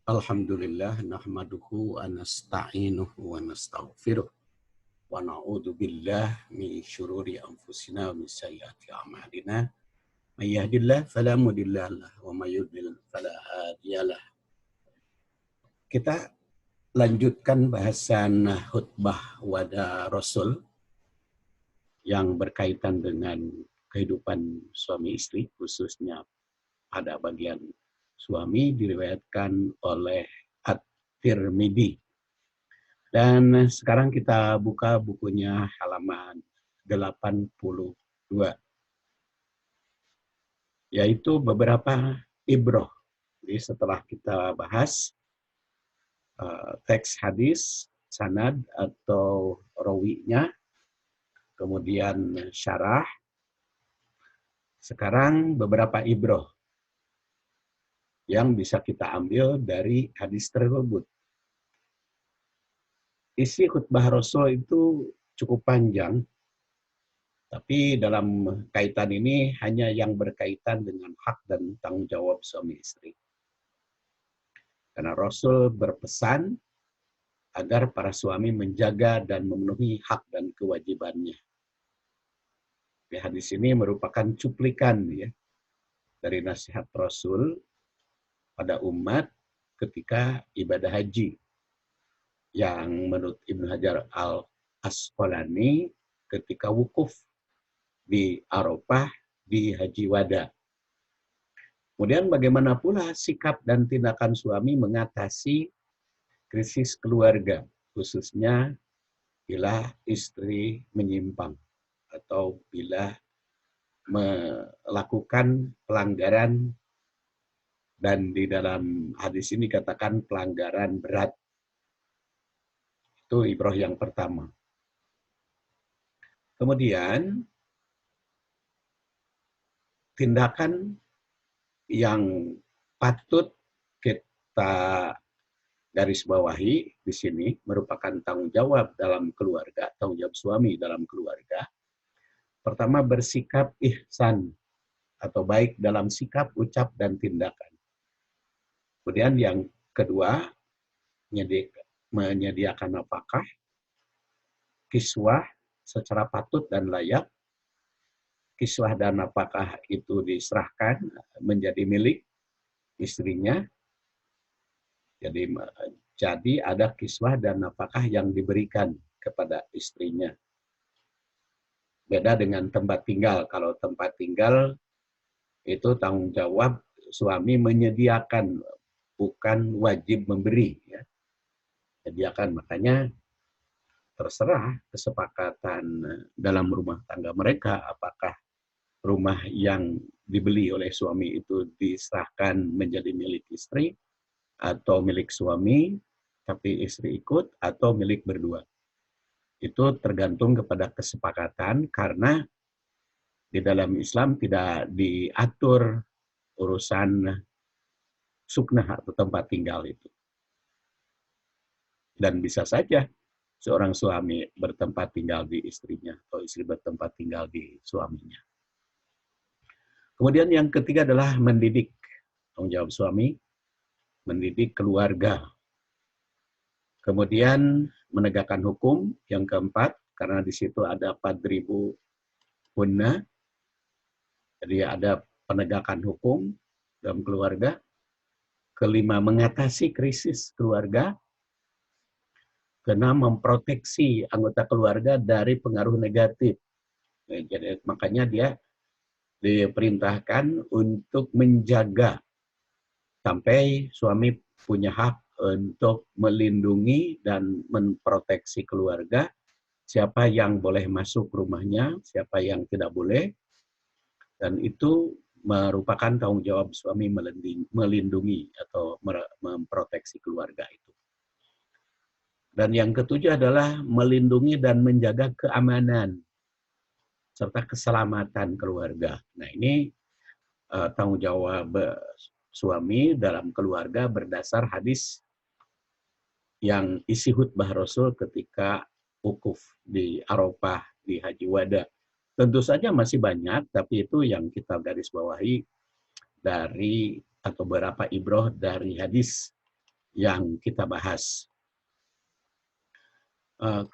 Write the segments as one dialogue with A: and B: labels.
A: Alhamdulillah nahmaduhu wa nasta'inuhu wa nastaghfiruh wa na'udzu billah min syururi anfusina wa min sayyiati a'malina. May yahdihillahu fala mudilla lahu wa may yudlil fala hadiyalah. Kita lanjutkan bahasan khutbah wada Rasul yang berkaitan dengan kehidupan suami istri, khususnya pada bagian suami diriwayatkan oleh At-Tirmidzi. Dan sekarang kita buka bukunya halaman 82, yaitu beberapa ibroh. Jadi setelah kita bahas teks hadis, sanad atau rawinya, kemudian syarah, sekarang beberapa ibroh yang bisa kita ambil dari hadis tersebut. Isi khutbah Rasul itu cukup panjang, tapi dalam kaitan ini hanya yang berkaitan dengan hak dan tanggung jawab suami istri. Karena Rasul berpesan agar para suami menjaga dan memenuhi hak dan kewajibannya. Di hadis ini merupakan cuplikan ya dari nasihat Rasul pada umat ketika ibadah haji, yang menurut Ibnu Hajar Al-Asqalani ketika wukuf di Arafah di Haji Wada. Kemudian bagaimana pula sikap dan tindakan suami mengatasi krisis keluarga, khususnya bila istri menyimpang atau bila melakukan pelanggaran, dan di dalam hadis ini katakan pelanggaran berat. Itu ibrah yang pertama. Kemudian tindakan yang patut kita garis bawahi di sini merupakan tanggung jawab dalam keluarga, tanggung jawab suami dalam keluarga. Pertama, bersikap ihsan atau baik dalam sikap, ucap, dan tindakan. Kemudian yang kedua, menyediakan nafkah, kiswah secara patut dan layak. Kiswah dan nafkah itu diserahkan menjadi milik istrinya. Jadi ada kiswah dan nafkah yang diberikan kepada istrinya. Beda dengan tempat tinggal. Kalau tempat tinggal itu tanggung jawab suami menyediakan, bukan wajib memberi. Ya. Menyediakan, makanya terserah kesepakatan dalam rumah tangga mereka, apakah rumah yang dibeli oleh suami itu diserahkan menjadi milik istri atau milik suami, tapi istri ikut, atau milik berdua. Itu tergantung kepada kesepakatan, karena di dalam Islam tidak diatur urusan suknah atau tempat tinggal itu. Dan bisa saja seorang suami bertempat tinggal di istrinya, atau istri bertempat tinggal di suaminya. Kemudian yang ketiga adalah mendidik. Tanggung jawab suami, mendidik keluarga. Kemudian menegakkan hukum, yang keempat, karena di situ ada 4.000 hunna, jadi ada penegakan hukum dalam keluarga. Kelima, mengatasi krisis keluarga. Keenam, memproteksi anggota keluarga dari pengaruh negatif. Jadi makanya dia diperintahkan untuk menjaga sampai suami punya hak untuk melindungi dan memproteksi keluarga, siapa yang boleh masuk rumahnya, siapa yang tidak boleh, dan itu merupakan tanggung jawab suami melindungi atau memproteksi keluarga itu. Dan yang ketujuh adalah melindungi dan menjaga keamanan serta keselamatan keluarga. Nah, ini tanggung jawab suami dalam keluarga berdasar hadis yang isi khutbah Rasul ketika wukuf di Arafah di Haji Wada. Tentu saja masih banyak, tapi itu yang kita garis bawahi dari atau beberapa ibroh dari hadis yang kita bahas.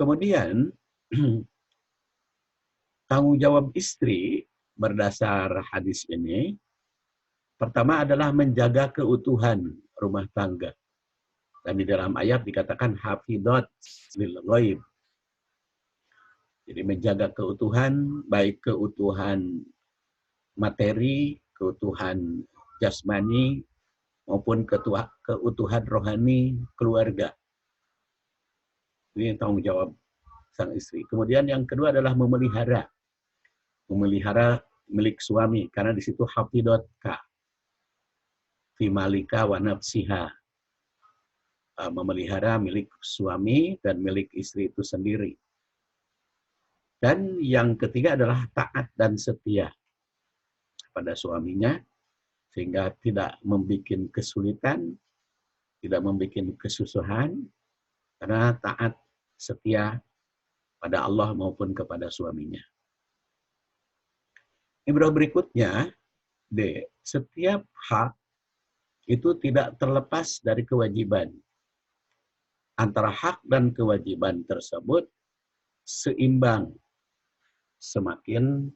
A: Kemudian tanggung jawab istri berdasar hadis ini, pertama adalah menjaga keutuhan rumah tangga. Dan di dalam ayat dikatakan hafidhat lil ghaib. Jadi menjaga keutuhan, baik keutuhan materi, keutuhan jasmani, maupun keutuhan rohani keluarga. Ini tanggung jawab sang istri. Kemudian yang kedua adalah memelihara milik suami, karena di situ hafidatka fi malika wa nafsiha, memelihara milik suami dan milik istri itu sendiri. Dan yang ketiga adalah taat dan setia pada suaminya, sehingga tidak membuat kesulitan, tidak membuat kesusahan, karena taat setia pada Allah maupun kepada suaminya. Ibrah berikutnya, D. Setiap hak itu tidak terlepas dari kewajiban. Antara hak dan kewajiban tersebut seimbang. Semakin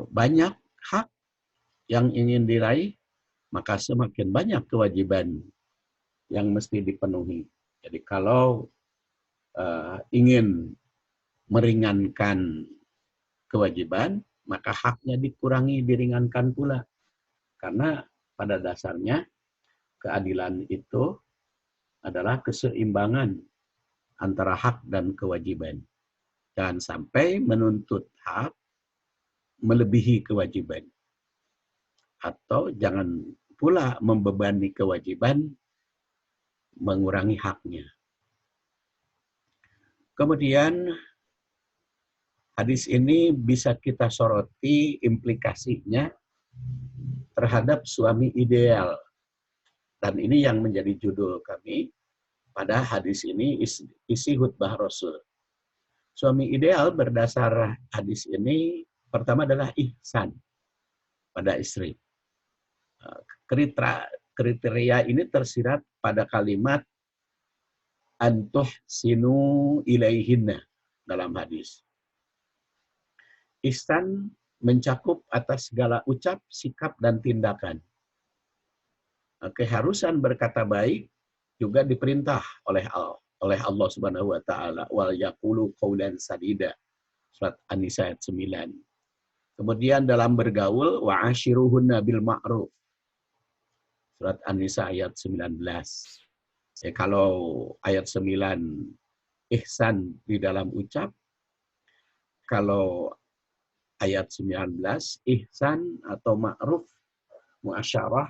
A: banyak hak yang ingin diraih, maka semakin banyak kewajiban yang mesti dipenuhi. Jadi kalau ingin meringankan kewajiban, maka haknya dikurangi, diringankan pula. Karena pada dasarnya keadilan itu adalah keseimbangan antara hak dan kewajiban. Jangan sampai menuntut hak melebihi kewajiban. Atau jangan pula membebani kewajiban mengurangi haknya. Kemudian hadis ini bisa kita soroti implikasinya terhadap suami ideal. Dan ini yang menjadi judul kami pada hadis ini, isi khutbah Rasul. Suami ideal berdasar hadis ini pertama adalah ihsan pada istri. Kriteria ini tersirat pada kalimat antuh sinu ilaihinna dalam hadis. Ihsan mencakup atas segala ucap, sikap, dan tindakan. Keharusan berkata baik juga diperintah oleh Allah Subhanahu wa taala, wal yaqulu qaulan sadida. Surat An-Nisa ayat 9. Kemudian dalam bergaul wa ashiruhunna bil ma'ruf. Surat An-Nisa ayat 19. Kalau ayat 9 ihsan di dalam ucap, kalau ayat 19 ihsan atau ma'ruf muasyarah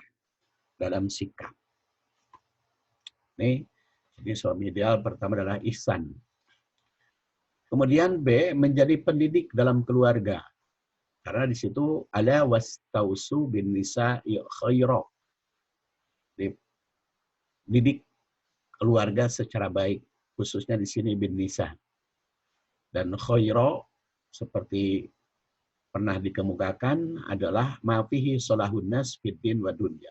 A: dalam sikap. Nih, jadi suami ideal pertama adalah ihsan. Kemudian B, menjadi pendidik dalam keluarga. Karena di situ ala wastausu bin nisa'i khaira. Didik keluarga secara baik, khususnya di sini bin nisa. Dan khaira seperti pernah dikemukakan adalah mafihi solahun nas fiddin wa dunya.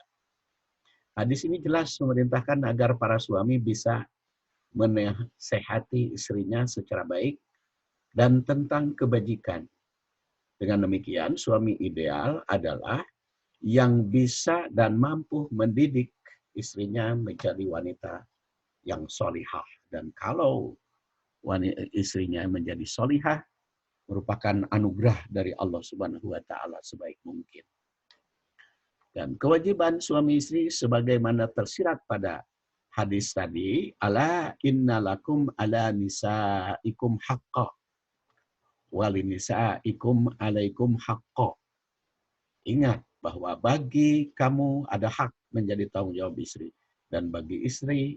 A: Hadis ini jelas memerintahkan agar para suami bisa menasehati istrinya secara baik dan tentang kebajikan. Dengan demikian, suami ideal adalah yang bisa dan mampu mendidik istrinya menjadi wanita yang solihah. Dan kalau istrinya menjadi solihah, merupakan anugerah dari Allah Subhanahu wa taala sebaik mungkin. Dan kewajiban suami istri sebagaimana tersirat pada hadis tadi, ala innalakum ala nisaikum haqqa walinisaikum alaikum haqqa. Ingat bahwa bagi kamu ada hak menjadi tanggung jawab istri, dan bagi istri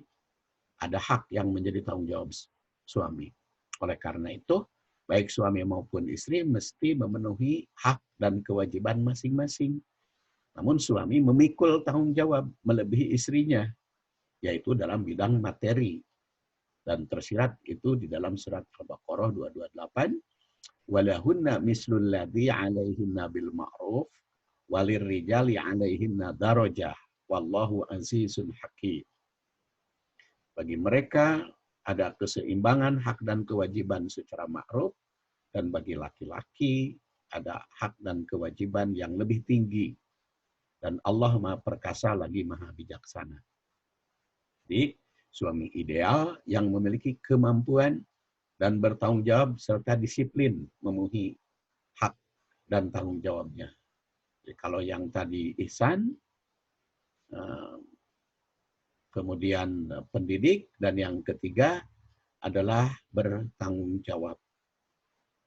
A: ada hak yang menjadi tanggung jawab suami. Oleh karena itu, baik suami maupun istri mesti memenuhi hak dan kewajiban masing-masing. Namun suami memikul tanggung jawab melebihi istrinya, yaitu dalam bidang materi. Dan tersirat itu di dalam surat Al-Baqarah 228, walahunna mislul ladzi 'alaihinna bil ma'ruf walirrijali 'alaihinna darajah wallahu azizun hakim. Bagi mereka ada keseimbangan hak dan kewajiban secara ma'ruf, dan bagi laki-laki ada hak dan kewajiban yang lebih tinggi. Dan Allah Maha Perkasa lagi Maha Bijaksana. Jadi, suami ideal yang memiliki kemampuan dan bertanggung jawab serta disiplin memenuhi hak dan tanggung jawabnya. Jadi, kalau yang tadi ihsan, kemudian pendidik, dan yang ketiga adalah bertanggung jawab.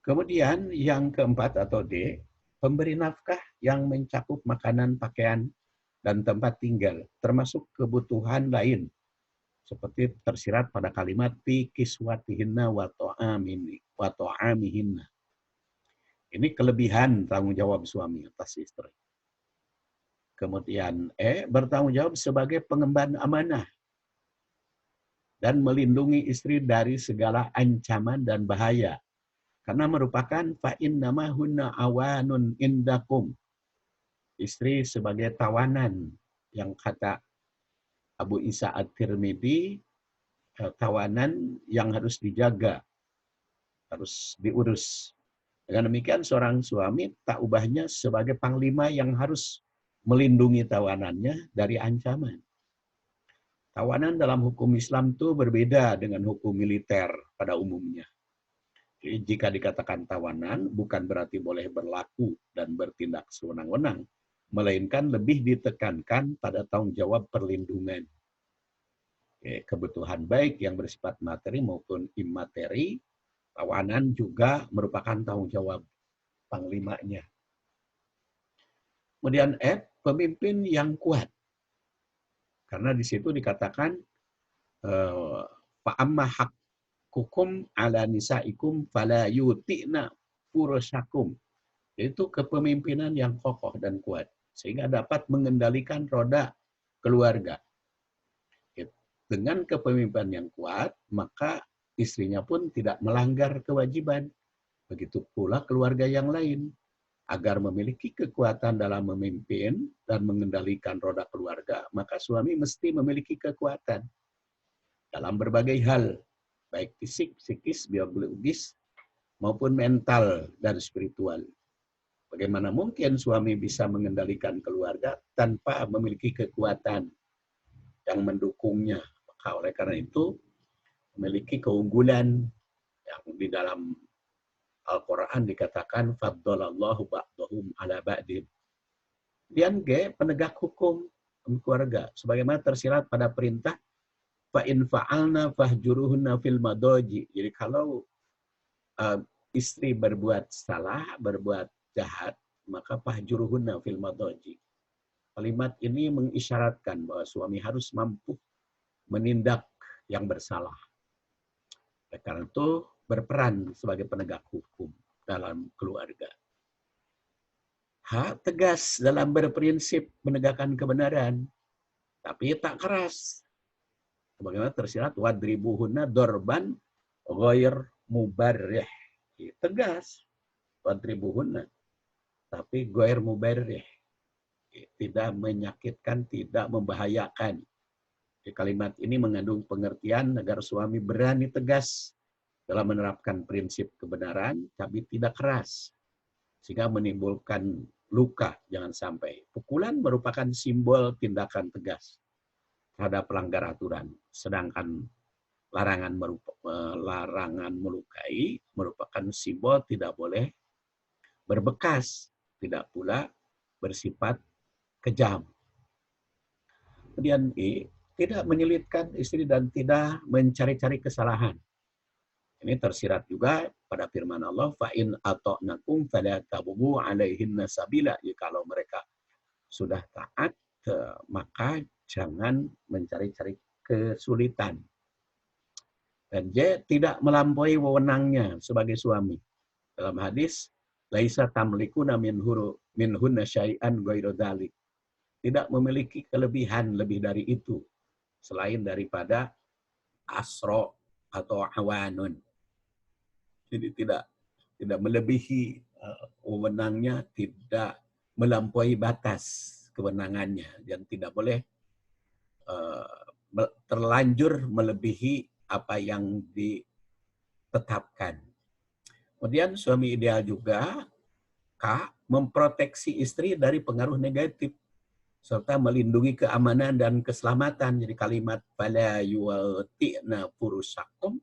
A: Kemudian yang keempat atau D, pemberi nafkah yang mencakup makanan, pakaian, dan tempat tinggal, termasuk kebutuhan lain, seperti tersirat pada kalimat fi kiswatihinna wa ta'amihinna. Ini kelebihan tanggung jawab suami atas istri. Kemudian bertanggung jawab sebagai pengemban amanah dan melindungi istri dari segala ancaman dan bahaya. Karena merupakan fa'innama hunna awanun indakum. Istri sebagai tawanan, yang kata Abu Isa At-Tirmidzi, tawanan yang harus dijaga, harus diurus. Dengan demikian seorang suami tak ubahnya sebagai panglima yang harus melindungi tawanannya dari ancaman. Tawanan dalam hukum Islam itu berbeda dengan hukum militer pada umumnya. Jadi, jika dikatakan tawanan, bukan berarti boleh berlaku dan bertindak sewenang-wenang, melainkan lebih ditekankan pada tanggung jawab perlindungan. Kebutuhan baik yang bersifat materi maupun imateri, tawanan juga merupakan tanggung jawab panglimanya. Kemudian pemimpin yang kuat. Karena di situ dikatakan fa'amma hukum ala nisaikum fala yuti'na furusakum. Itu kepemimpinan yang kokoh dan kuat sehingga dapat mengendalikan roda keluarga. Dengan kepemimpinan yang kuat, maka istrinya pun tidak melanggar kewajiban. Begitu pula keluarga yang lain. Agar memiliki kekuatan dalam memimpin dan mengendalikan roda keluarga, maka suami mesti memiliki kekuatan dalam berbagai hal, baik fisik, psikis, biologis, maupun mental dan spiritual. Bagaimana mungkin suami bisa mengendalikan keluarga tanpa memiliki kekuatan yang mendukungnya? Maka oleh karena itu, memiliki keunggulan yang di dalam Al-Quran dikatakan faddalallahu ba'dahum ala ba'din. Kemudian penegak hukum keluarga. Sebagaimana tersirat pada perintah fa in fa'alna fahjuruhunna fil madaji. Jadi kalau istri berbuat salah, berbuat jahat, maka fahjuruhunna fil madaji. Kalimat ini mengisyaratkan bahwa suami harus mampu menindak yang bersalah. Oleh karena itu berperan sebagai penegak hukum dalam keluarga. Tegas dalam berprinsip menegakkan kebenaran, tapi tak keras. Sebagaimana tersirat wadribuhunna dorban ghair mubarrih. Tegas wadribuhunna, tapi ghair mubarrih. Tidak menyakitkan, tidak membahayakan. Kalimat ini mengandung pengertian agar suami berani tegas dalam menerapkan prinsip kebenaran, tapi tidak keras, sehingga menimbulkan luka. Jangan sampai. Pukulan merupakan simbol tindakan tegas terhadap pelanggar aturan, sedangkan larangan melukai merupakan simbol tidak boleh berbekas, tidak pula bersifat kejam. Kemudian tidak menyulitkan istri dan tidak mencari-cari kesalahan. Ini tersirat juga pada firman Allah, fa'in ata'nakum fala tabghu 'alaihinna sabila. Kalau mereka sudah taat, maka jangan mencari-cari kesulitan. Dan dia tidak melampaui wewenangnya sebagai suami. Dalam hadis, laisa tamlikuna minhunna syai'an ghairu dzalik. Tidak memiliki kelebihan lebih dari itu selain daripada asro atau awanun. Jadi tidak melebihi wewenangnya, tidak melampaui batas kewenangannya, dan tidak boleh terlanjur melebihi apa yang ditetapkan. Kemudian suami ideal juga memproteksi istri dari pengaruh negatif serta melindungi keamanan dan keselamatan. Jadi kalimat fala yuwati'na furusakum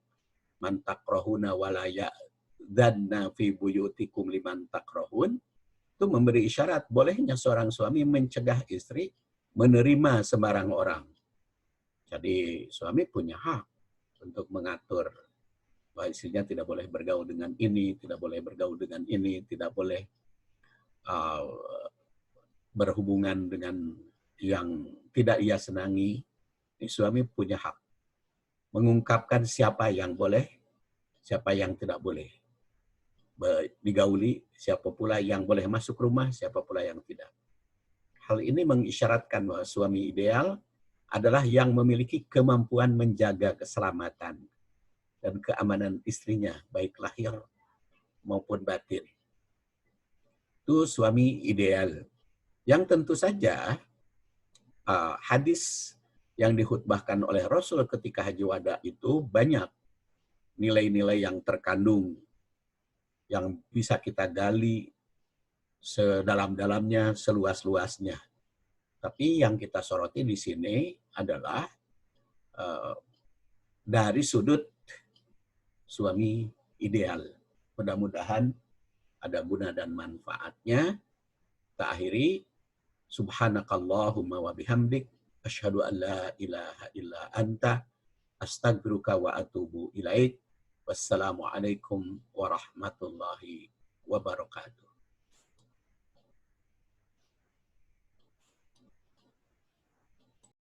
A: man takrahuna wala ya'dhanna fi buyutikum liman takrahun, itu memberi isyarat bolehnya seorang suami mencegah istri menerima sembarang orang. Jadi suami punya hak untuk mengatur bahwa istrinya tidak boleh bergaul dengan ini, tidak boleh bergaul dengan ini, tidak boleh berhubungan dengan yang tidak ia senangi. Ini suami punya hak mengungkapkan siapa yang boleh, siapa yang tidak boleh digauli, siapa pula yang boleh masuk rumah, siapa pula yang tidak. Hal ini mengisyaratkan bahwa suami ideal adalah yang memiliki kemampuan menjaga keselamatan dan keamanan istrinya, baik lahir maupun batin. Itu suami ideal. Yang tentu saja hadis yang dihutbahkan oleh Rasul ketika Haji Wada itu banyak nilai-nilai yang terkandung, yang bisa kita gali sedalam-dalamnya, seluas-luasnya. Tapi yang kita soroti di sini adalah dari sudut suami ideal. Mudah-mudahan ada guna dan manfaatnya. Kita akhiri. Subhanakallahumma wa bihamdik. Asyhadu an la ilaha illa anta. Astagfiruka wa atubu ilaik. Wassalamualaikum warahmatullahi wabarakatuh.